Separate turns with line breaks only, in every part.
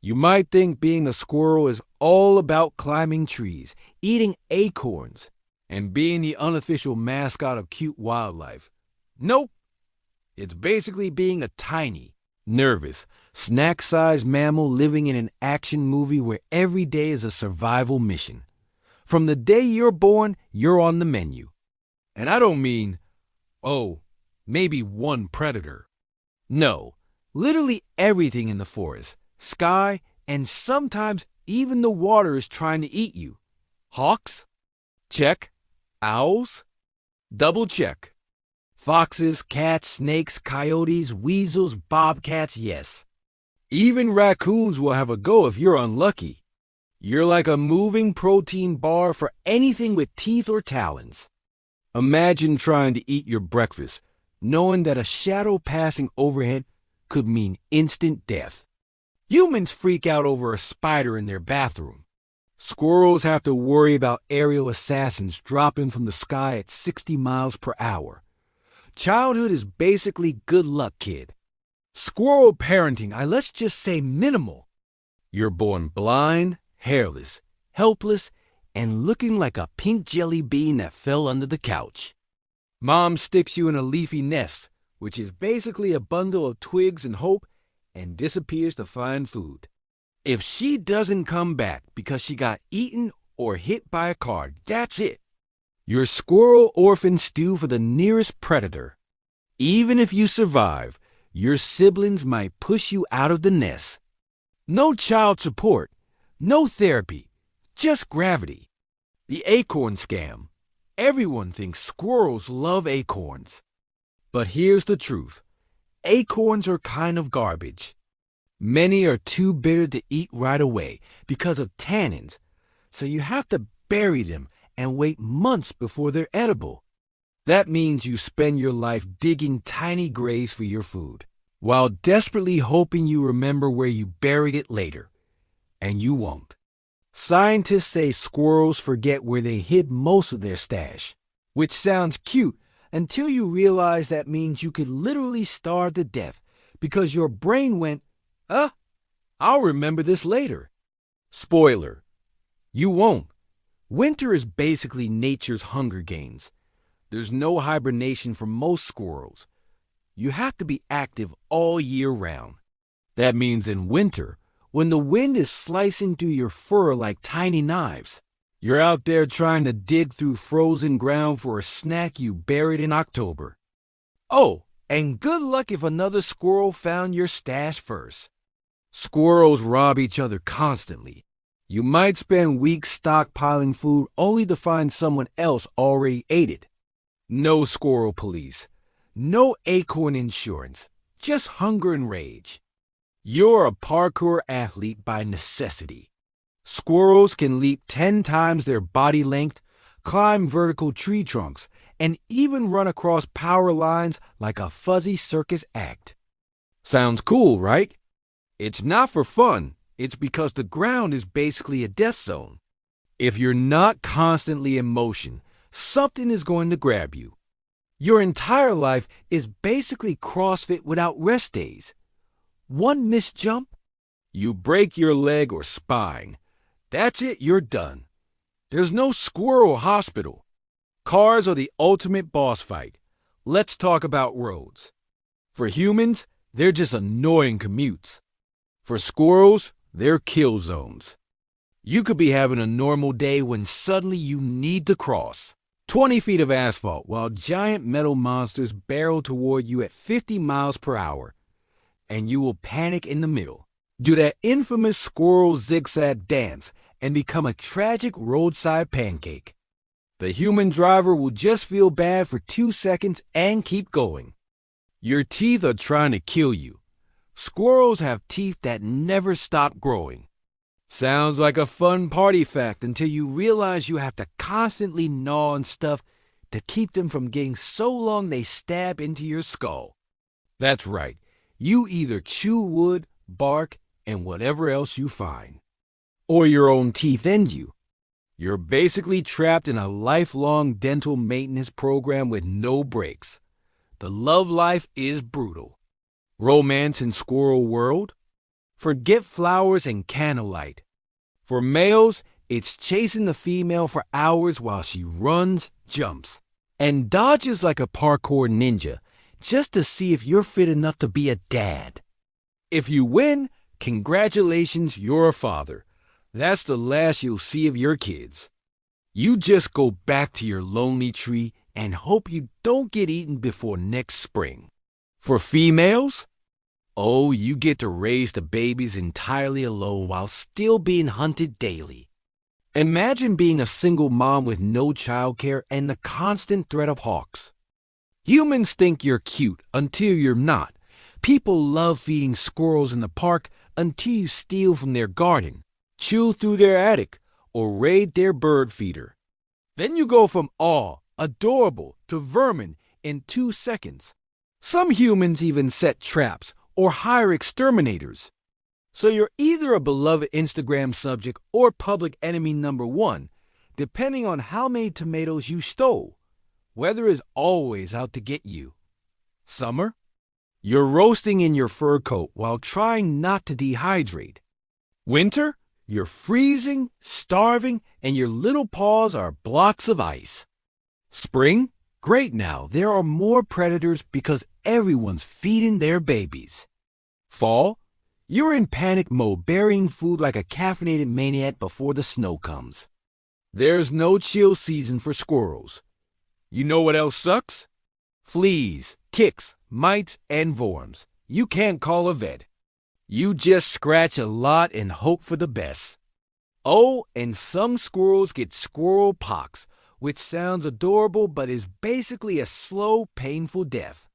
You might think being a squirrel is all about climbing trees, eating acorns, and being the unofficial mascot of cute wildlife. Nope. It's basically being a tiny, nervous, snack-sized mammal living in an action movie where every day is a survival mission. From the day you're born, you're on the menu. And I don't mean, oh, maybe one predator. No, literally everything in the forest, sky, and sometimes even the water is trying to eat you. Hawks? Check. Owls? Double check. Foxes, cats, snakes, coyotes, weasels, bobcats, yes. Even raccoons will have a go if you're unlucky. You're like a moving protein bar for anything with teeth or talons. Imagine trying to eat your breakfast, knowing that a shadow passing overhead could mean instant death. Humans freak out over a spider in their bathroom. Squirrels have to worry about aerial assassins dropping from the sky at 60 miles per hour. Childhood is basically good luck, kid. Squirrel parenting, let's just say minimal. You're born blind, hairless, helpless, and looking like a pink jelly bean that fell under the couch. Mom sticks you in a leafy nest, which is basically a bundle of twigs and hope, and disappears to find food. If she doesn't come back because she got eaten or hit by a car, that's it. You're squirrel orphan stew for the nearest predator. Even if you survive, your siblings might push you out of the nest. No child support, no therapy, just gravity. The acorn scam. Everyone thinks squirrels love acorns. But here's the truth. Acorns are kind of garbage. Many are too bitter to eat right away because of tannins, so you have to bury them and wait months before they're edible. That means you spend your life digging tiny graves for your food, while desperately hoping you remember where you buried it later. And you won't. Scientists say squirrels forget where they hid most of their stash, which sounds cute until you realize that means you could literally starve to death because your brain went, I'll remember this later. Spoiler, you won't. Winter is basically nature's Hunger Games. There's no hibernation for most squirrels. You have to be active all year round. That means in winter, when the wind is slicing through your fur like tiny knives, you're out there trying to dig through frozen ground for a snack you buried in October. Oh, and good luck if another squirrel found your stash first. Squirrels rob each other constantly. You might spend weeks stockpiling food only to find someone else already ate it. No squirrel police. No acorn insurance. Just hunger and rage. You're a parkour athlete by necessity. Squirrels can leap 10 times their body length, climb vertical tree trunks, and even run across power lines like a fuzzy circus act. Sounds cool, right? It's not for fun. It's because the ground is basically a death zone. If you're not constantly in motion, something is going to grab you. Your entire life is basically CrossFit without rest days. One missed jump, you break your leg or spine. That's it, you're done. There's no squirrel hospital. Cars are the ultimate boss fight. Let's talk about roads. For humans, they're just annoying commutes. For squirrels, they're kill zones. You could be having a normal day when suddenly you need to cross 20 feet of asphalt while giant metal monsters barrel toward you at 50 miles per hour, and you will panic in the middle. Do that infamous squirrel zigzag dance and become a tragic roadside pancake. The human driver will just feel bad for 2 seconds and keep going. Your teeth are trying to kill you. Squirrels have teeth that never stop growing. Sounds like a fun party fact until you realize you have to constantly gnaw on stuff to keep them from getting so long they stab into your skull. That's right. You either chew wood, bark, and whatever else you find. Or your own teeth end you. You're basically trapped in a lifelong dental maintenance program with no breaks. The love life is brutal. Romance in Squirrel World? Forget flowers and candlelight. For males, it's chasing the female for hours while she runs, jumps, and dodges like a parkour ninja just to see if you're fit enough to be a dad. If you win, congratulations, you're a father. That's the last you'll see of your kids. You just go back to your lonely tree and hope you don't get eaten before next spring. For females, oh, you get to raise the babies entirely alone while still being hunted daily. Imagine being a single mom with no childcare and the constant threat of hawks. Humans think you're cute until you're not. People love feeding squirrels in the park until you steal from their garden, chew through their attic, or raid their bird feeder. Then you go from awe, adorable, to vermin in 2 seconds. Some humans even set traps or hire exterminators. So you're either a beloved Instagram subject or public enemy number 1, depending on how many tomatoes you stole. Weather is always out to get you. Summer, you're roasting in your fur coat while trying not to dehydrate. Winter, you're freezing, starving, and your little paws are blocks of ice. Spring, great now, there are more predators because everyone's feeding their babies. Fall, you're in panic mode, burying food like a caffeinated maniac before the snow comes. There's no chill season for squirrels. You know what else sucks? Fleas, ticks, mites, and worms. You can't call a vet. You just scratch a lot and hope for the best. Oh, and some squirrels get squirrel pox, which sounds adorable but is basically a slow, painful death.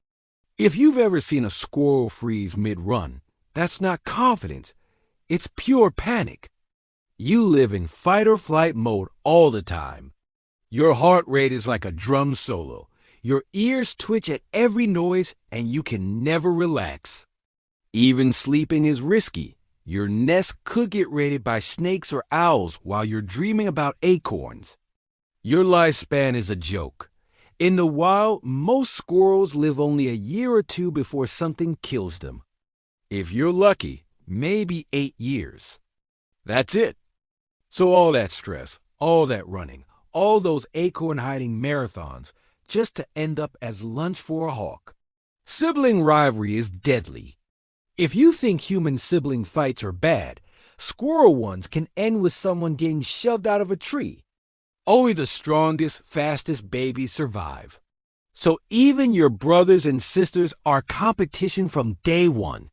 If you've ever seen a squirrel freeze mid-run, that's not confidence. It's pure panic. You live in fight or flight mode all the time. Your heart rate is like a drum solo. Your ears twitch at every noise and you can never relax. Even sleeping is risky. Your nest could get raided by snakes or owls while you're dreaming about acorns. Your lifespan is a joke. In the wild, most squirrels live only a year or 2 before something kills them. If you're lucky, maybe 8 years. That's it. So all that stress, all that running, all those acorn-hiding marathons, just to end up as lunch for a hawk. Sibling rivalry is deadly. If you think human sibling fights are bad, squirrel ones can end with someone getting shoved out of a tree. Only the strongest, fastest babies survive. So even your brothers and sisters are competition from day one.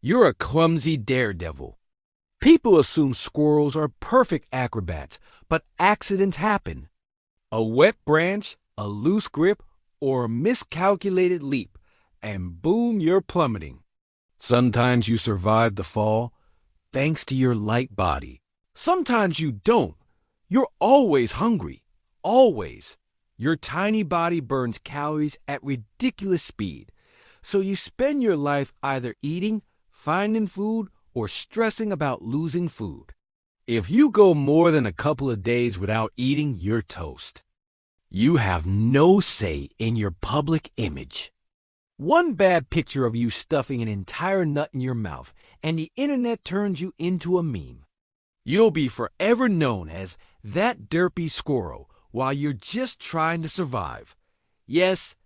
You're a clumsy daredevil. People assume squirrels are perfect acrobats, but accidents happen. A wet branch, a loose grip, or a miscalculated leap, and boom, you're plummeting. Sometimes you survive the fall, thanks to your light body. Sometimes you don't. You're always hungry. Always. Your tiny body burns calories at ridiculous speed. So you spend your life either eating, finding food, or stressing about losing food. If you go more than a couple of days without eating, you're toast. You have no say in your public image. One bad picture of you stuffing an entire nut in your mouth, and the internet turns you into a meme. You'll be forever known as that derpy squirrel while you're just trying to survive. Yes,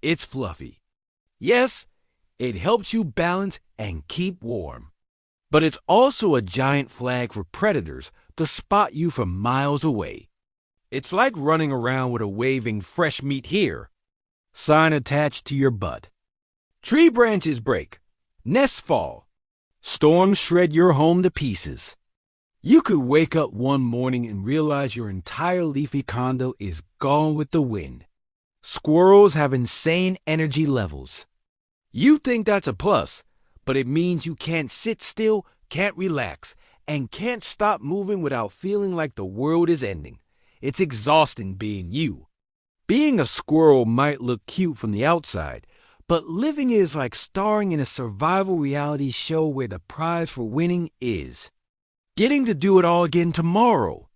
it's fluffy. Yes, it helps you balance and keep warm. But it's also a giant flag for predators to spot you from miles away. It's like running around with a waving fresh meat here sign attached to your butt. Tree branches break. Nests fall. Storms shred your home to pieces. You could wake up one morning and realize your entire leafy condo is gone with the wind. Squirrels have insane energy levels. You think that's a plus, but it means you can't sit still, can't relax, and can't stop moving without feeling like the world is ending. It's exhausting being you. Being a squirrel might look cute from the outside, but living is like starring in a survival reality show where the prize for winning is getting to do it all again tomorrow.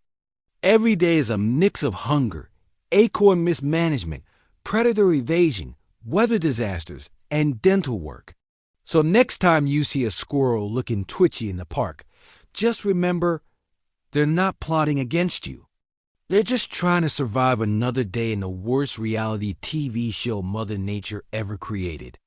Every day is a mix of hunger, acorn mismanagement, predator evasion, weather disasters, and dental work. So next time you see a squirrel looking twitchy in the park, just remember they're not plotting against you. They're just trying to survive another day in the worst reality TV show Mother Nature ever created.